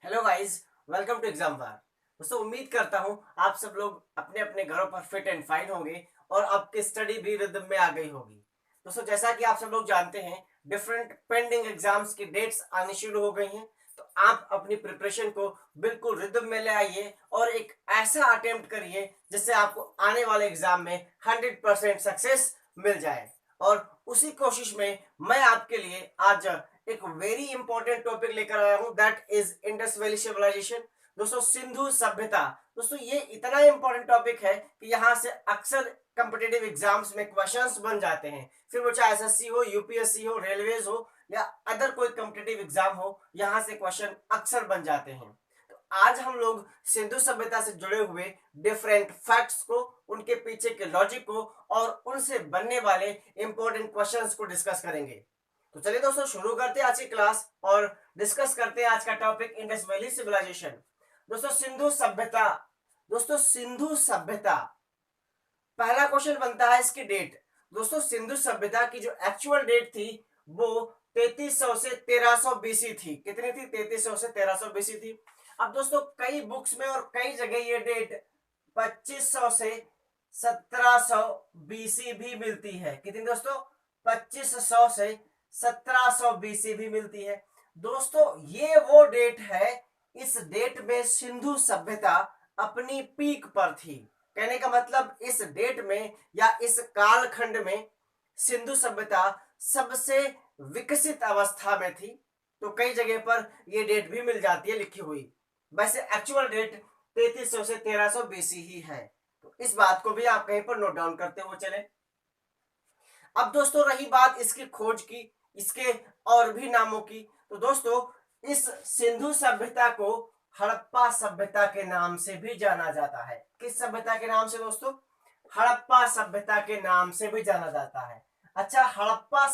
Hello guys, welcome to exam war. दोस्तों, उम्मीद करता हूं आप सब लोग अपने अपने घरों पर फिट एंड फाइन होंगे और आपकी स्टडी भी रिदम में आ गई होगी। दोस्तों, जैसा कि आप सब लोग जानते हैं, डिफरेंट पेंडिंग एग्जाम्स की डेट्स आनी शुरू हो गई हैं। तो आप अपनी प्रिपरेशन को बिल्कुल रिदम में ले आइए और एक ऐसा अटेम्प्ट करिए जिससे आपको आने वाले एग्जाम में 100% सक्सेस मिल जाए। और उसी कोशिश में मैं आपके लिए आज एक वेरी इंपॉर्टेंट टॉपिक लेकर आया हूं, that is Indus valley civilization. दोस्तों, सिंधु सभ्यता। दोस्तों, ये इतना इंपॉर्टेंट टॉपिक है कि यहाँ से अक्सर कंपिटेटिव एग्जाम्स में क्वेश्चंस बन जाते हैं। फिर वो चाहे एसएससी हो, यूपीएससी हो, रेलवेज हो या अदर कोई कंपिटेटिव एग्जाम हो, यहाँ से क्वेश्चन अक्सर बन जाते हैं। तो आज हम लोग सिंधु सभ्यता से जुड़े हुए डिफरेंट फैक्ट्स को, उनके पीछे के लॉजिक को और उनसे बनने वाले इंपॉर्टेंट क्वेश्चंस को डिस्कस करेंगे। तो चलिए दोस्तों, शुरू करते हैं आज की क्लास और डिस्कस करते हैं आज का टॉपिक इंडस वैली सिविलाइजेशन। दोस्तों, सिंधु सभ्यता। दोस्तों, सिंधु सभ्यता, पहला क्वेश्चन बनता है इसकी डेट। दोस्तों, सिंधु सभ्यता की जो एक्चुअल डेट थी वो 3300 से 1300 बीसी थी। कितनी थी? 3300 से 1300 बीसी थी। अब दोस्तों, कई बुक्स में और कई जगह ये डेट 2500 से 1700 बीसी भी मिलती है। कितनी दोस्तों? 2500 से 1700 बीसी भी मिलती है। दोस्तों, ये वो डेट है, इस डेट में सिंधु सभ्यता अपनी पीक पर थी। कहने का मतलब, इस डेट में या इस कालखंड में सिंधु सभ्यता सबसे विकसित अवस्था में थी। तो कई जगह पर यह डेट भी मिल जाती है लिखी हुई। वैसे एक्चुअल डेट 3300 से 1300 बीसी ही है। तो इस बात को भी आप कहीं पर नोट डाउन करते हुए चले। अब दोस्तों, रही बात इसकी खोज की, इसके और भी नामों की। तो दोस्तों, इस सिंधु सभ्यता को हड़प्पा सभ्यता के नाम से भी जाना जाता है। किस सभ्यता के नाम से दोस्तों? हड़प्पा सभ्यता के नाम से भी जाना जाता है। अच्छा, हड़प्पा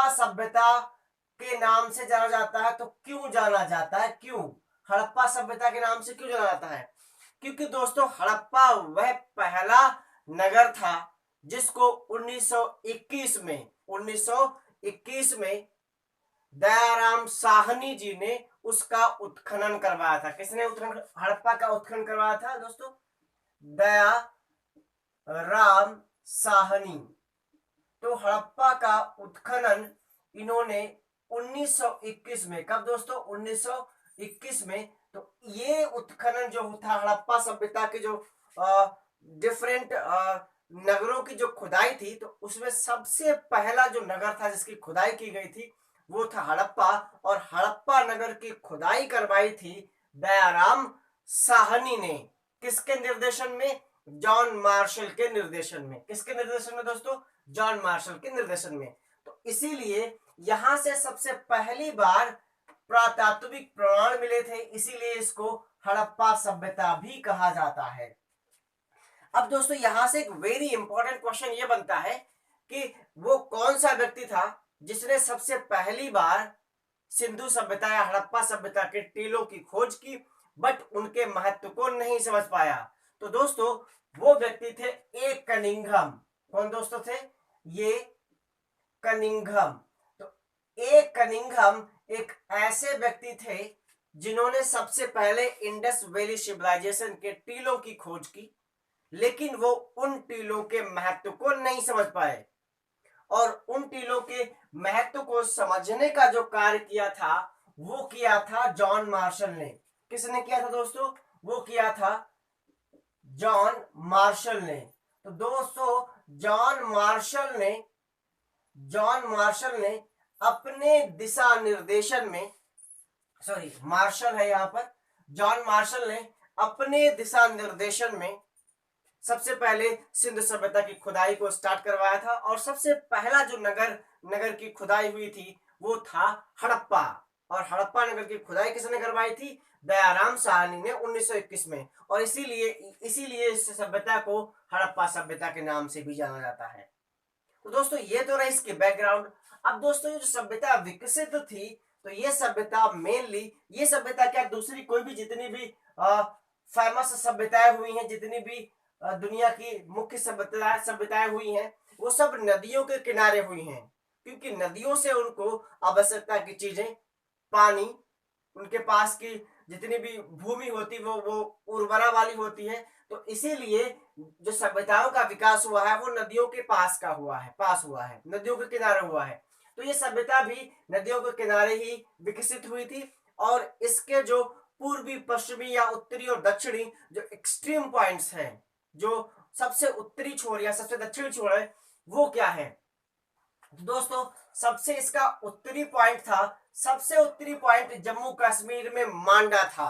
सभ्यता के नाम से जाना जाता है तो क्यों जाना जाता है? क्यों हड़प्पा सभ्यता के नाम से क्यों जाना जाता है? क्योंकि दोस्तों, हड़प्पा वह पहला नगर था जिसको 1921 में दयाराम साहनी जी ने उसका उत्खनन करवाया था। किसने हड़प्पा का उत्खनन करवाया था दोस्तों? दया राम साहनी। तो हड़प्पा का उत्खनन इन्होंने 1921 में, कब दोस्तों? 1921 में। तो ये उत्खनन जो था, हड़प्पा सभ्यता के जो डिफरेंट नगरों की जो खुदाई थी, तो उसमें सबसे पहला जो नगर था जिसकी खुदाई की गई थी वो था हड़प्पा। और हड़प्पा नगर की खुदाई करवाई थी दयाराम साहनी ने। किसके निर्देशन में? जॉन मार्शल के निर्देशन में। किसके निर्देशन में दोस्तों? जॉन मार्शल के निर्देशन में। तो इसीलिए यहां से सबसे पहली बार पुरातात्विक प्रमाण मिले थे, इसीलिए इसको हड़प्पा सभ्यता भी कहा जाता है। अब दोस्तों, यहां से एक वेरी इंपॉर्टेंट क्वेश्चन ये बनता है कि वो कौन सा व्यक्ति था जिसने सबसे पहली बार सिंधु सभ्यता या हड़प्पा सभ्यता के टीलों की खोज की बट उनके महत्व को नहीं समझ पाया? तो दोस्तों, वो व्यक्ति थे ए कनिंघम। कौन दोस्तों थे? ये कनिंघम। तो ए कनिंघम एक ऐसे व्यक्ति थे जिन्होंने सबसे पहले इंडस वैली सिविलाइजेशन के टीलों की खोज की, लेकिन वो उन टीलों के महत्व को नहीं समझ पाए। और उन टीलों के महत्व को समझने का जो कार्य किया था वो किया था जॉन मार्शल ने। किसने किया था दोस्तों? वो किया था जॉन मार्शल ने। तो दोस्तों, जॉन मार्शल ने अपने दिशा निर्देशन में, सॉरी मार्शल है यहां पर, जॉन मार्शल ने अपने दिशा निर्देशन में सबसे पहले सिंधु सभ्यता की खुदाई को स्टार्ट करवाया था। और सबसे पहला जो नगर की खुदाई हुई थी वो था हड़प्पा। और हड़प्पा नगर की खुदाई किसने करवाई थी? दयाराम साहनी ने 1921 में। और इसीलिए इस सभ्यता को हड़प्पा सभ्यता के नाम से भी जाना जाता है। तो दोस्तों, ये तो रही इसकी बैकग्राउंड। अब दोस्तों, ये जो सभ्यता विकसित थी, तो ये सभ्यता मेनली, ये सभ्यता क्या, दूसरी कोई भी जितनी भी फेमस सभ्यताएं हुई हैं, जितनी भी दुनिया की मुख्य सभ्यताएं हुई हैं, वो सब नदियों के किनारे हुई हैं। क्योंकि नदियों से उनको आवश्यकता की चीजें, पानी, उनके पास की जितनी भी भूमि होती वो उर्वरा वाली होती है। तो इसीलिए जो सभ्यताओं का विकास हुआ है वो नदियों के पास हुआ है, नदियों के किनारे हुआ है। तो ये सभ्यता भी नदियों के किनारे ही विकसित हुई थी। और इसके जो पूर्वी, पश्चिमी या उत्तरी और दक्षिणी जो एक्सट्रीम पॉइंट्स हैं, जो सबसे उत्तरी छोर या सबसे दक्षिणी छोर है, वो क्या है? तो दोस्तों सबसे इसका उत्तरी पॉइंट था, सबसे उत्तरी पॉइंट जम्मू कश्मीर में मांडा था।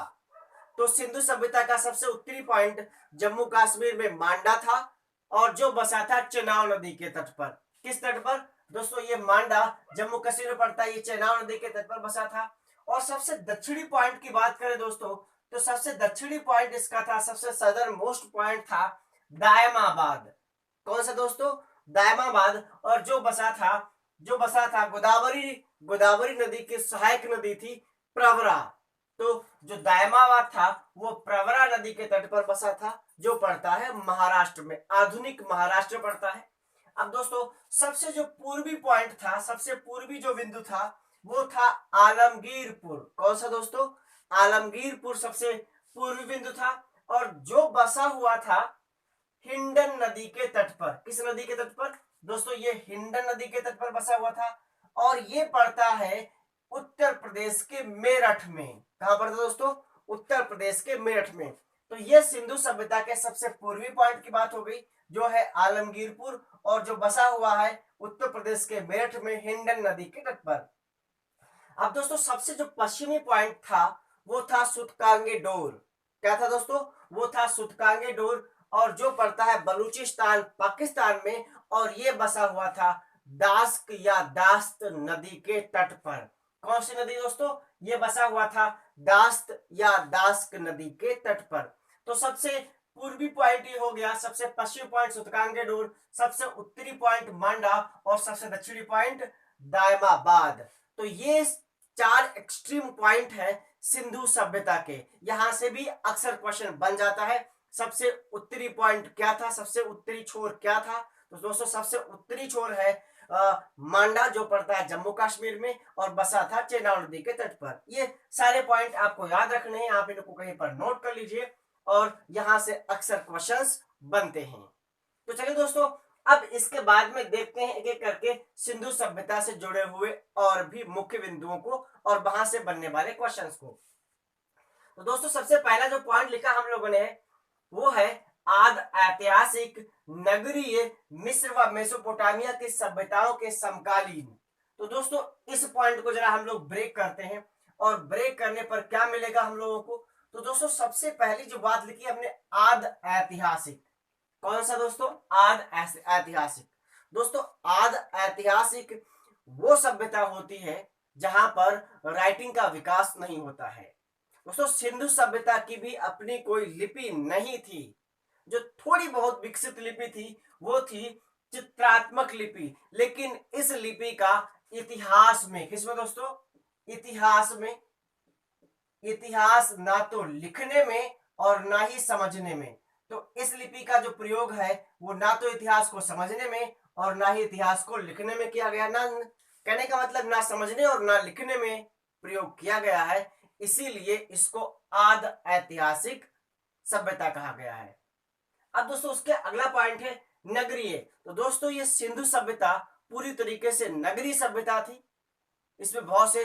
तो सिंधु सभ्यता का सबसे उत्तरी पॉइंट जम्मू कश्मीर में मांडा था, और जो बसा था चेनाब नदी के तट पर। किस तट पर? दोस्तों ये मांडा जम्मू कश्मीर में पड़ता है, ये चेनाब नदी के तट पर बसा था। और सबसे दक्षिणी पॉइंट की बात करें दोस्तों, तो सबसे दक्षिणी पॉइंट इसका था, सबसे सदर्न मोस्ट पॉइंट था दायमाबाद। कौन सा दोस्तों? दायमाबाद। और जो बसा था गोदावरी नदी की सहायक नदी थी प्रवरा। तो जो दायमाबाद था वो प्रवरा नदी के तट पर बसा था, जो पड़ता है महाराष्ट्र में, आधुनिक महाराष्ट्र पड़ता है। अब दोस्तों सबसे जो पूर्वी पॉइंट था, सबसे पूर्वी जो बिंदु था, वो था आलमगीरपुर। कौन सा दोस्तों? आलमगीरपुर सबसे पूर्वी बिंदु था। और जो बसा हुआ था हिंडन नदी के तट पर। किस नदी के तट पर? दोस्तों ये हिंडन नदी के तट पर बसा हुआ था। और ये पड़ता है उत्तर प्रदेश के मेरठ में। कहां पड़ता है दोस्तों? उत्तर प्रदेश के मेरठ में। तो ये सिंधु सभ्यता के सबसे पूर्वी पॉइंट की बात हो गई, जो है आलमगीरपुर, और जो बसा हुआ है उत्तर प्रदेश के मेरठ में हिंडन नदी के तट पर। अब दोस्तों सबसे जो पश्चिमी पॉइंट था वो था सुतकांगे डोर। क्या था दोस्तों? वो था सुतकांगे डोर, और जो पड़ता है बलूचिस्तान पाकिस्तान में। और ये बसा हुआ था दास्क या दास्त नदी के तट पर। कौन सी नदी दोस्तों? ये बसा हुआ था दास्त या दास्क नदी के तट पर। तो सबसे पूर्वी पॉइंट ये हो गया, सबसे पश्चिमी पॉइंट सुतकांगे डोर, सबसे उत्तरी पॉइंट मांडा, और सबसे दक्षिणी पॉइंट दायमाबाद। तो ये 4 एक्सट्रीम पॉइंट है सिंधु सभ्यता के। यहां से भी अक्सर क्वेश्चन बन जाता है, सबसे उत्तरी पॉइंट क्या था, सबसे उत्तरी छोर क्या था? तो दोस्तों सबसे उत्तरी छोर है मांडा, जो पड़ता है जम्मू कश्मीर में, और बसा था चेनाब नदी के तट पर। ये सारे पॉइंट आपको याद रखने हैं, आप इनको कहीं पर नोट कर लीजिए, और यहां से अक्सर क्वेश्चंस बनते हैं। तो चलिए दोस्तों, अब इसके बाद में देखते हैं एक एक करके सिंधु सभ्यता से जुड़े हुए और भी मुख्य बिंदुओं को, और वहां से बनने वाले क्वेश्चंस को। तो दोस्तों सबसे पहला जो पॉइंट लिखा हम लोगों ने वो है आद ऐतिहासिक नगरीय मिस्र व मेसोपोटामिया की सभ्यताओं के समकालीन। तो दोस्तों इस पॉइंट को जरा हम लोग ब्रेक करते हैं, और ब्रेक करने पर क्या मिलेगा हम लोगों को? तो दोस्तों सबसे पहली जो बात लिखी हमने आद ऐतिहासिक। कौन सा दोस्तों? आद ऐतिहासिक। दोस्तों आद ऐतिहासिक वो सभ्यता होती है जहां पर राइटिंग का विकास नहीं होता है। दोस्तों सिंधु सभ्यता की भी अपनी कोई लिपि नहीं थी। जो थोड़ी बहुत विकसित लिपि थी वो थी चित्रात्मक लिपि। लेकिन इस लिपि का इतिहास में, किसमें दोस्तों? इतिहास में, इतिहास ना तो लिखने में और ना ही समझने में। तो इस लिपि का जो प्रयोग है वो ना तो इतिहास को समझने में और ना ही इतिहास को लिखने में किया गया। ना कहने का मतलब ना समझने और ना लिखने में प्रयोग किया गया है, इसीलिए इसको आद ऐतिहासिक सभ्यता कहा गया है। अब दोस्तों उसके अगला पॉइंट है नगरीय। तो दोस्तों ये सिंधु सभ्यता पूरी तरीके से नगरीय सभ्यता थी। इसमें बहुत से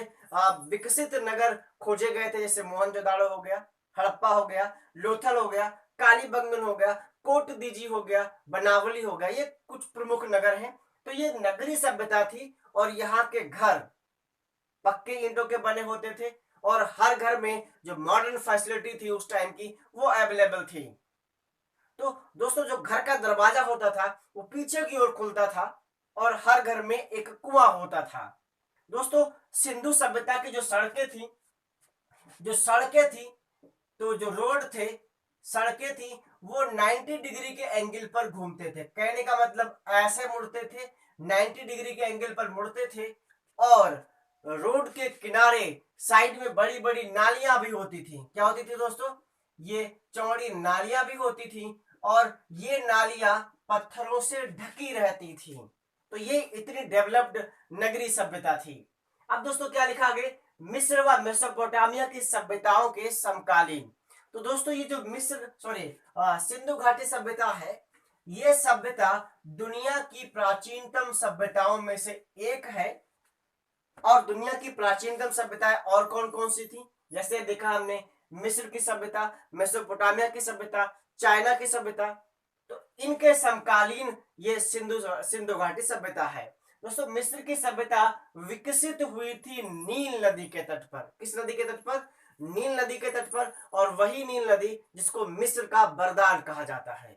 विकसित नगर खोजे गए थे, जैसे मोहनजोदाड़ो हो गया, हड़प्पा हो गया, लोथल हो गया, कालीबंगन हो गया, कोट दीजी हो गया, बनावली हो गया। ये कुछ प्रमुख नगर हैं। तो ये नगरीय सभ्यता थी, और यहाँ के घर पक्के ईंटों के बने होते थे, और हर घर में जो मॉडर्न फैसिलिटी थी उस टाइम की वो अवेलेबल थी। तो दोस्तों जो घर का दरवाजा होता था वो पीछे की ओर खुलता था, और हर घर में एक कुआं होता था। दोस्तों सिंधु सभ्यता की जो सड़कें थी, तो जो रोड थे, सड़कें थी, वो 90 डिग्री के एंगल पर घूमते थे। कहने का मतलब ऐसे मुड़ते थे, 90 डिग्री के एंगल पर मुड़ते थे। और रोड के किनारे साइड में बड़ी बड़ी नालियां भी होती थी। क्या होती थी दोस्तों? ये चौड़ी नालियां भी होती थी, और ये नालियां पत्थरों से ढकी रहती थी। तो ये इतनी डेवलप्ड नगरीय सभ्यता थी। अब दोस्तों क्या लिखा आगे? मिस्र व मेसोपोटामिया की सभ्यताओं के समकालीन। तो दोस्तों ये जो सिंधु घाटी सभ्यता है, ये सभ्यता दुनिया की प्राचीनतम सभ्यताओं में से एक है। और दुनिया की प्राचीनतम सभ्यताएं और कौन कौन सी थी, जैसे देखा हमने मिस्र की सभ्यता, मेसोपोटामिया की सभ्यता, चाइना की सभ्यता। तो इनके समकालीन ये सिंधु घाटी सभ्यता है। दोस्तों मिस्र की सभ्यता विकसित हुई थी नील नदी के तट पर। किस नदी के तट पर? नील नदी के तट पर। और वही नील नदी जिसको मिस्र का बरदान कहा जाता है।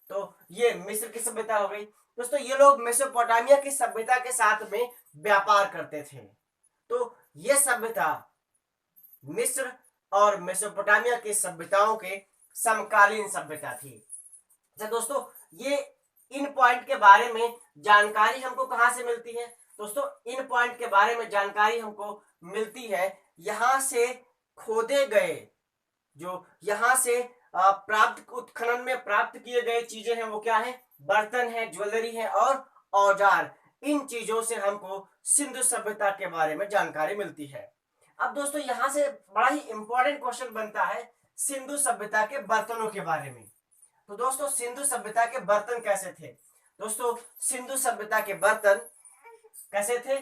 तो ये मिस्र की सभ्यता हो गई। दोस्तों ये लोग मेसोपोटामिया की सभ्यता के साथ में व्यापार करते थे। तो ये सभ्यता मिस्र और मेसोपोटामिया की सभ्यताओं के समकालीन सभ्यता थी। अच्छा दोस्तों, ये इन पॉइंट के बारे में जानकारी हमको कहां से मिलती है? दोस्तों इन पॉइंट के बारे में जानकारी हमको मिलती है यहां से खोदे गए, जो यहां से प्राप्त उत्खनन में प्राप्त किए गए चीजें हैं, वो क्या है? बर्तन है, ज्वेलरी है और औजार। इन चीजों से हमको सिंधु सभ्यता के बारे में जानकारी मिलती है। अब दोस्तों यहां से बड़ा ही इंपॉर्टेंट क्वेश्चन बनता है सिंधु सभ्यता के बर्तनों के बारे में। तो दोस्तों सिंधु सभ्यता के बर्तन कैसे थे? दोस्तों सिंधु सभ्यता के बर्तन कैसे थे?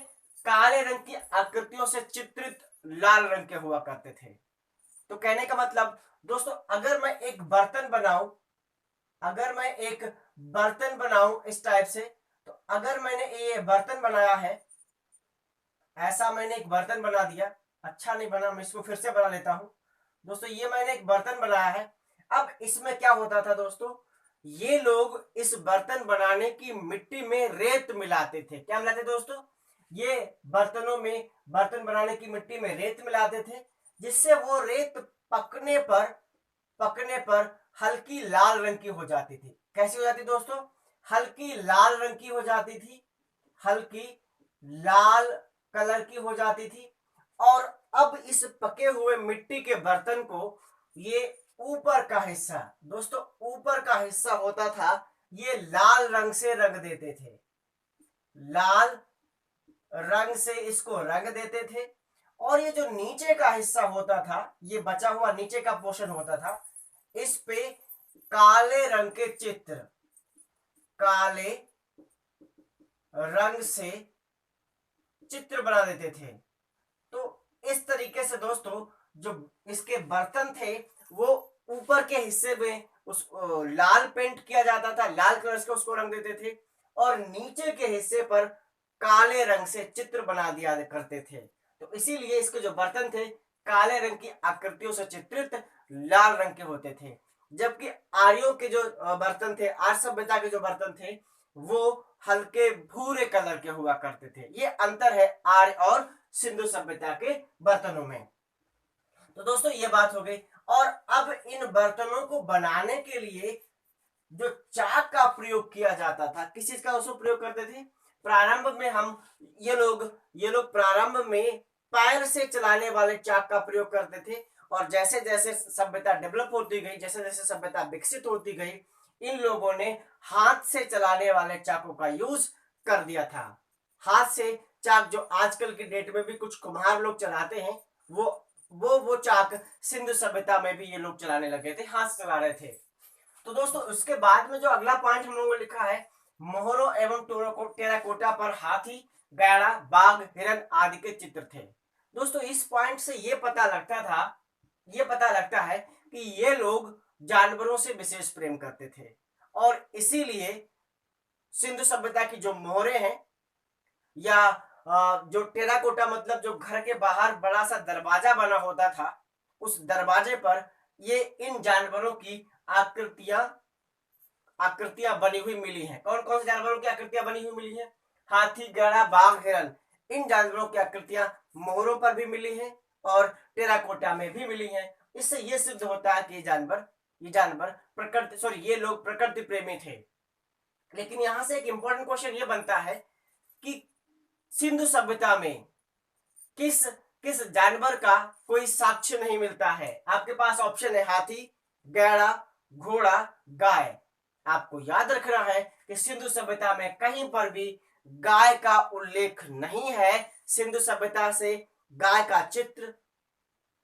काले रंग की आकृतियों से चित्रित लाल रंग के हुआ करते थे। तो कहने का मतलब दोस्तों, अगर मैं एक बर्तन बनाऊं इस टाइप से, तो अगर मैंने ये बर्तन बनाया है, ऐसा मैंने एक बर्तन बना दिया, अच्छा नहीं बना, मैं इसको फिर से बना लेता हूं। दोस्तों ये मैंने एक बर्तन बनाया है। अब इसमें क्या होता था दोस्तों, ये लोग इस बर्तन बनाने की मिट्टी में रेत मिलाते थे। क्या मिलाते दोस्तों? ये बर्तनों में, बर्तन बनाने की मिट्टी में रेत मिलाते थे, जिससे वो रेत पकने पर हल्की लाल रंग की हो जाती थी। कैसी हो जाती दोस्तों? हल्की लाल रंग की हो जाती थी, हल्की लाल कलर की हो जाती थी। और अब इस पके हुए मिट्टी के बर्तन को ये ऊपर का हिस्सा, दोस्तों ऊपर का हिस्सा होता था, ये लाल रंग से रंग देते थे, लाल रंग से इसको रंग देते थे। और ये जो नीचे का हिस्सा होता था, ये बचा हुआ नीचे का पोर्शन होता था, इस पे काले रंग के चित्र, काले रंग से चित्र बना देते थे। तो इस तरीके से दोस्तों जो इसके बर्तन थे, वो ऊपर के हिस्से में उसको लाल पेंट किया जाता था, लाल कलर से उसको रंग देते थे, और नीचे के हिस्से पर काले रंग से चित्र बना दिया करते थे। तो इसीलिए इसके जो बर्तन थे, काले रंग की आकृतियों से चित्रित लाल रंग के होते थे। जबकि आर्यों के जो बर्तन थे, आर्य सभ्यता के जो बर्तन थे, वो हल्के भूरे कलर के हुआ करते थे। ये अंतर है आर्य और सिंधु सभ्यता के बर्तनों में। तो दोस्तों ये बात हो गई। और अब इन बर्तनों को बनाने के लिए जो चाक का प्रयोग किया जाता था, किस चीज का उसको प्रयोग करते थे? प्रारंभ में ये लोग प्रारंभ में पैर से चलाने वाले चाक का प्रयोग करते थे। और जैसे जैसे सभ्यता डेवलप होती गई, जैसे जैसे सभ्यता विकसित होती गई, इन लोगों ने हाथ से चलाने वाले चाकों का यूज कर दिया था। हाथ से चाक जो आजकल की डेट में भी कुछ कुम्हार लोग चलाते हैं, वो चाक सिंधु सभ्यता में भी ये लोग चलाने लगे थे, हाथ से चला रहे थे। तो दोस्तों उसके बाद में जो अगला पॉइंट हम लोगों ने लिखा है, मोहरों एवं टेराकोटा पर हाथी, गैड़ा, बाघ, हिरन आदि के चित्र थे। दोस्तों इस पॉइंट से ये पता लगता है कि ये लोग जानवरों से विशेष प्रेम करते थे। और इसीलिए सिंधु सभ्यता की जो मोहरे हैं, या जो टेराकोटा मतलब जो घर के बाहर बड़ा सा दरवाजा बना होता था, उस दरवाजे पर ये इन जानवरों की आकृतियां बनी हुई मिली हैं। कौन कौन से जानवरों की आकृतियां बनी हुई मिली हैं? हाथी, गधा, बाघ, हिरन, इन जानवरों की आकृतियां मोहरों पर भी मिली हैं और टेराकोटा में भी मिली हैं। इससे यह सिद्ध होता है कि ये लोग प्रकृति प्रेमी थे। लेकिन यहां से एक इंपॉर्टेंट क्वेश्चन ये बनता है कि सिंधु सभ्यता में किस किस जानवर का कोई साक्ष्य नहीं मिलता है? आपके पास ऑप्शन है हाथी, गैड़ा, घोड़ा, गाय। आपको याद रखना है कि सिंधु सभ्यता में कहीं पर भी गाय का उल्लेख नहीं है। सिंधु सभ्यता से गाय का चित्र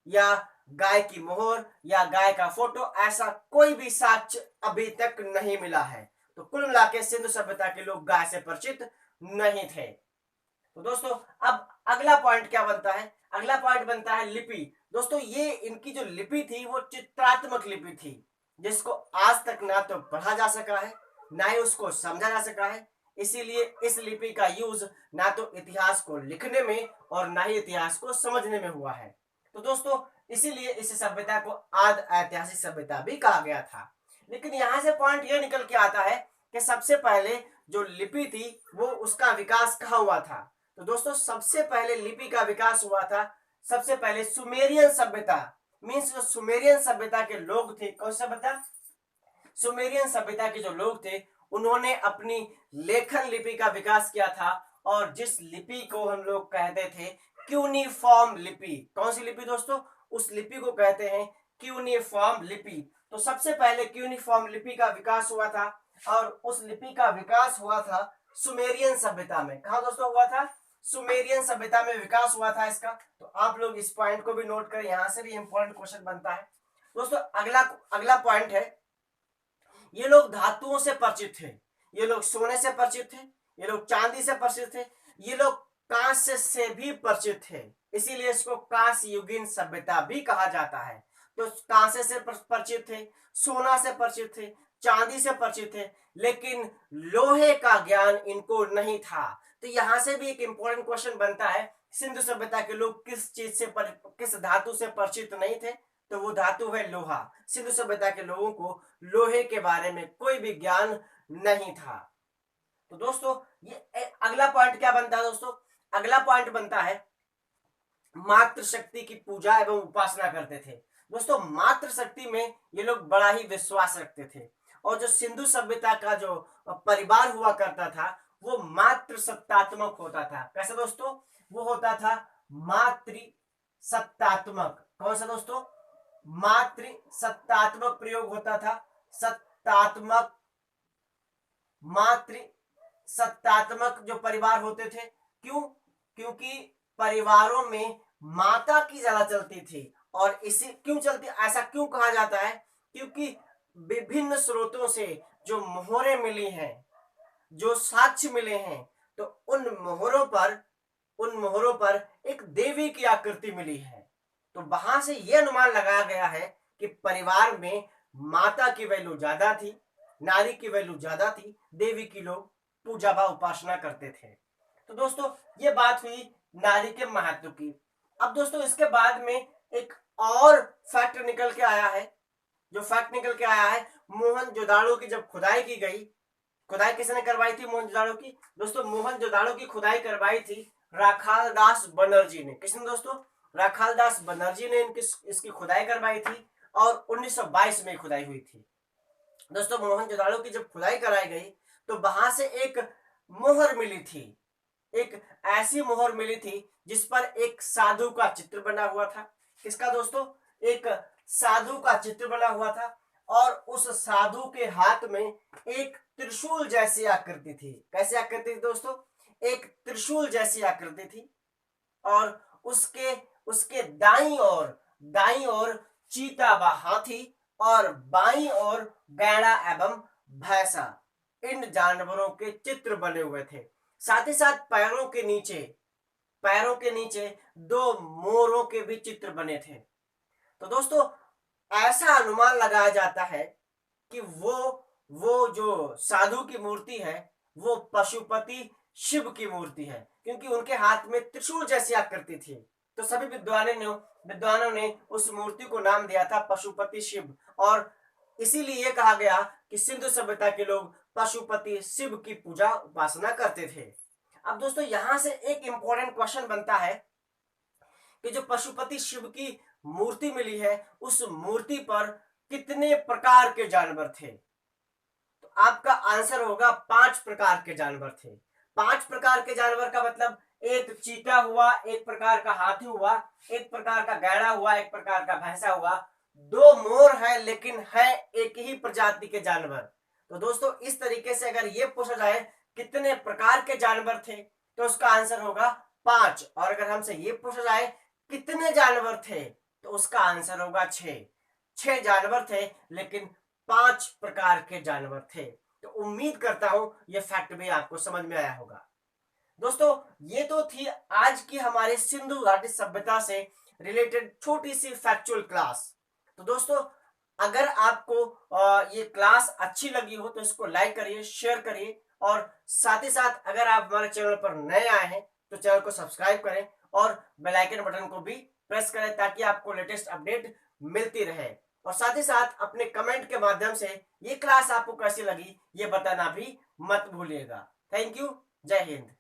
या गाय की मोहर या गाय का फोटो, ऐसा कोई भी साक्ष्य अभी तक नहीं मिला है। तो कुल मिला के सिंधु सभ्यता के लोग गाय से परिचित नहीं थे। तो दोस्तों अब अगला पॉइंट क्या बनता है, अगला पॉइंट बनता है लिपि। दोस्तों ये इनकी जो लिपि थी वो चित्रात्मक लिपि थी, जिसको आज तक ना तो पढ़ा जा सका है ना ही उसको समझा जा सका है। इसीलिए इस लिपि का यूज ना तो इतिहास को लिखने में और ना ही इतिहास को समझने में हुआ है। तो दोस्तों इसीलिए इस सभ्यता को आद ऐतिहासिक सभ्यता भी कहा गया था। लेकिन यहां से पॉइंट ये निकल के आता है कि सबसे पहले जो लिपि थी वो उसका विकास कहाँ हुआ था। तो दोस्तों सबसे पहले लिपि का विकास हुआ था सबसे पहले सुमेरियन सभ्यता, मीन्स जो सुमेरियन सभ्यता के लोग थे, कौन सा सभ्यता, सुमेरियन सभ्यता के जो लोग थे उन्होंने अपनी लेखन लिपि का विकास किया था, और जिस लिपि को हम लोग कहते थे क्यूनिफॉर्म लिपि। कौन सी लिपि दोस्तों, उस लिपि को कहते हैं क्यूनिफॉर्म लिपि। तो सबसे पहले क्यूनिफॉर्म लिपि का विकास हुआ था, और उस लिपि का विकास हुआ था सुमेरियन सभ्यता में। कहा दोस्तों हुआ था, सुमेरियन सभ्यता में विकास हुआ था इसका। तो आप लोग इस पॉइंट को भी नोट करें, यहां से भी इंपॉर्टेंट क्वेश्चन बनता है। दोस्तों अगला अगला पॉइंट है, ये लोग धातुओं से परिचित थे, ये लोग सोने से परिचित थे, ये लोग चांदी से परिचित थे, ये लोग कांस्य से भी परिचित थे, इसीलिए इसको कांस्य युगीन सभ्यता भी कहा जाता है। तो कांस्य से परिचित थे, सोना से परिचित थे, चांदी से परिचित थे, लेकिन लोहे का ज्ञान इनको नहीं था। तो यहां से भी एक इंपॉर्टेंट क्वेश्चन बनता है, सिंधु सभ्यता के लोग किस चीज से किस धातु से परिचित नहीं थे, तो वो धातु है लोहा। सिंधु सभ्यता के लोगों को लोहे के बारे में कोई भी ज्ञान नहीं था। तो दोस्तों ये अगला पॉइंट क्या बनता है दोस्तों, अगला पॉइंट बनता है मातृशक्ति की पूजा एवं उपासना करते थे। दोस्तों मातृशक्ति में ये लोग बड़ा ही विश्वास रखते थे, और जो सिंधु सभ्यता का जो परिवार हुआ करता था वो मातृसत्तात्मक होता था। कैसे दोस्तों, वो होता था मातृसत्तात्मक। कौन सा दोस्तों, मातृसत्तात्मक प्रयोग होता था, सत्तात्मक, मातृसत्तात्मक जो परिवार होते थे। क्यों, क्योंकि परिवारों में माता की ज्यादा चलती थी, और इसी क्यों चलती, ऐसा क्यों कहा जाता है, क्योंकि विभिन्न स्रोतों से जो मोहरें मिली हैं, जो साक्ष्य मिले हैं, तो उन मोहरों पर एक देवी की आकृति मिली है। तो वहां से यह अनुमान लगाया गया है कि परिवार में माता की वैल्यू ज्यादा थी, नारी की वैल्यू ज्यादा थी, देवी की लोग पूजा व उपासना करते थे। तो दोस्तों ये बात हुई नारी के महत्व की। अब दोस्तों इसके बाद में एक और फैक्ट निकल के आया है, जो फैक्ट निकल के आया है, मोहनजोदाड़ो की जब खुदाई की गई, खुदाई किसने करवाई थी मोहनजोदाड़ो की, दोस्तों मोहनजोदाड़ो की खुदाई करवाई थी राखालदास बनर्जी ने। किसने दोस्तों, राखालदास बनर्जी ने इसकी खुदाई करवाई थी, और 1922 में खुदाई हुई थी। दोस्तों मोहनजोदाड़ो की जब खुदाई कराई गई तो वहां से एक मोहर मिली थी, एक ऐसी मोहर मिली थी जिस पर एक साधु का चित्र बना हुआ था। किसका दोस्तों, एक साधु का चित्र बना हुआ था, और उस साधु के हाथ में एक त्रिशूल जैसी आकृति थी। कैसी आकृति थी दोस्तों, एक त्रिशूल जैसी आकृति थी, और उसके दाईं ओर चीता व हाथी, और बाईं ओर गैड़ा एवं भैंसा, इन जानवरों के चित्र बने हुए थे। साथ ही साथ पैरों के नीचे दो मोरों के भी चित्र बने थे। तो दोस्तों ऐसा अनुमान लगाया जाता है कि वो जो साधु की मूर्ति है वो पशुपति शिव की मूर्ति है, क्योंकि उनके हाथ में त्रिशूल जैसी आकृति थी। तो सभी विद्वानों ने उस मूर्ति को नाम दिया था पशुपति शिव, और इसीलिए कहा गया कि सिंधु सभ्यता के लोग पशुपति शिव की पूजा उपासना करते थे। अब दोस्तों यहां से एक इंपॉर्टेंट क्वेश्चन बनता है कि जो पशुपति शिव की मूर्ति मिली है उस मूर्ति पर कितने प्रकार के जानवर थे। तो आपका आंसर होगा 5 प्रकार के जानवर थे। 5 प्रकार के जानवर का मतलब एक चीता हुआ, एक प्रकार का हाथी हुआ, एक प्रकार का गैड़ा हुआ, एक प्रकार का भैंसा हुआ, 2 मोर है लेकिन है एक ही प्रजाति के जानवर। तो दोस्तों इस तरीके से अगर ये पूछा जाए कितने प्रकार के जानवर थे तो उसका आंसर होगा 5, और अगर हमसे ये पूछा जाए कितने जानवर थे, तो उसका आंसर होगा 6। 6 जानवर थे, लेकिन 5 प्रकार के जानवर थे। तो उम्मीद करता हूं ये फैक्ट भी आपको समझ में आया होगा। दोस्तों, ये तो थी आज की हमारे सिंधु घाटी सभ्यता से रिलेटेड छोटी सी फैक्चुअल क्लास। तो दोस्तों, अगर आपको ये क्लास अच्छी लगी हो तो इसको लाइक करिए, शेयर करिए, और साथ ही साथ अगर आप हमारे चैनल पर नए आए हैं तो चैनल को सब्सक्राइब करें और बेल आइकन बटन को भी प्रेस करें, ताकि आपको लेटेस्ट अपडेट मिलती रहे। और साथ ही साथ अपने कमेंट के माध्यम से ये क्लास आपको कैसी लगी ये बताना भी मत भूलिएगा। Thank you. जय हिंद।